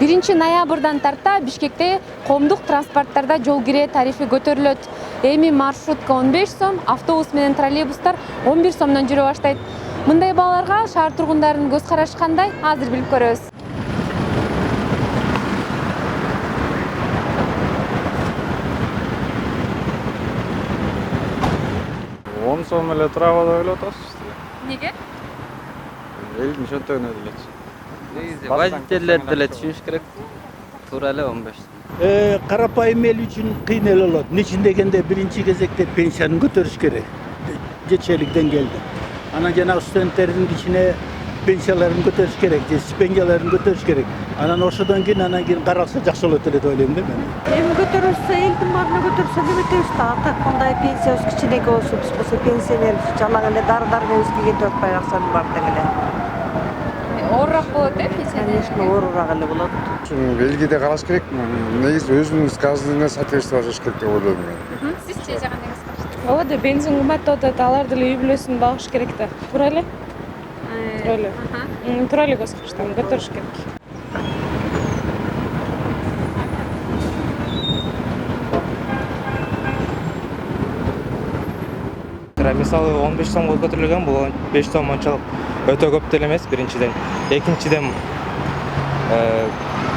1-ноябрдан тарта Бишкекте коомдук транспорттарда жол кирээ тарифи көтөрүлөт. Эми маршрутка 15 сом, автобус менен троллейбустар 11 сомдон жүрө баштайт. Мындай бааларга шаар тургундарынын көз карашы кандай? Азыр билип көрөбүз. 10 сом эле турабы деп атасыз. Неге? Элдин ошонтойгон эле. Негизи водительдер деле түшүнүш керек. Туура эле 15 сом. Карапайым эл үчүн кыйын эле болот. Эмне дегенде биринчи кезекте пенсияны көтөрүш керек. Жетчелик деңгээлде. Анан жанагы студенттердин кичине пенсияларын көтөрүш керек, же стипендияларын көтөрүш керек. Анан кийин каралса жакшы болот эле деп ойлойм да мен. Эми көтөрүлсө, элдин баарына көтөрүлсө деп этебиз да. Так кандай пенсиябыз кичинекей болсо, биз болсо пенсионер жалаң эле дары-дармегибизге кетип атпай акчанын бар тең эле. Оорураак болот, пенсия? Конечно, оорураак эле болот. Белгиде караш керек. Негизи өзүнүн казына соответствие жасаш керек деп ойлойм мен. Сизчи жагандагы? Ооба да бензин кымбаттап атат, алар деле үй бүлөсүн багыш керек да. Туура эле? Туура эле көз караштан көтөрүш керек. Мисалы 15 сомго көтөрүлгөн, бул 5 сом анчалык өтө көп деле эмес биринчиден. Экинчиден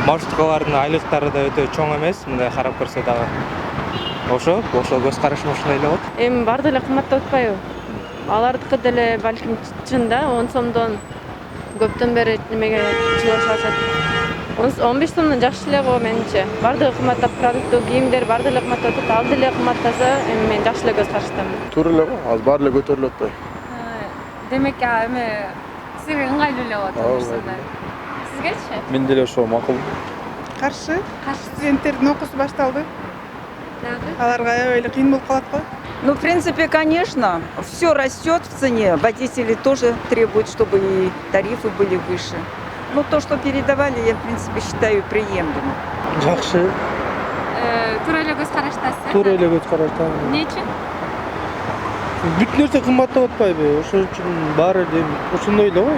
маршруткалардын айлыктары да өтө чоң эмес, мындай карап көрсө дагы. Ошо көз карашым ушундай эле болот. Эми баары деле кымбаттап атпайбы? Алардыкы деле балким чын да 10 сомдон көптөн бери немеге чыгышат. 15 сомдон жакшы эле го менимче. Баардыгы кымбаттап, продукты, кийимдер баары деле кымбаттап атат. Ал деле кымбаттаса, эми мен жакшы эле көз караштамын. Туура эле го, азыр баары эле көтөрүлүп атпайбы? Демек, эми сизге ыңгайлуу эле болот. Сизгечи? Мен деле ошо макул. Каршы. Студенттердин окуусу башталды. Аларга аябай кыйын болуп калат го. Ну, в принципе, конечно, все растет в цене. Водители тоже требуют, чтобы и тарифы были выше. Но то, что передавали, я, в принципе, считаю приемлемым. Жакшы, Туура эле көз караштасыз. туура эле көз караштан. Эмне үчүн? Бүт нерсе кымбаттап атпайбы? Ошон үчүн баары ошондой эле го.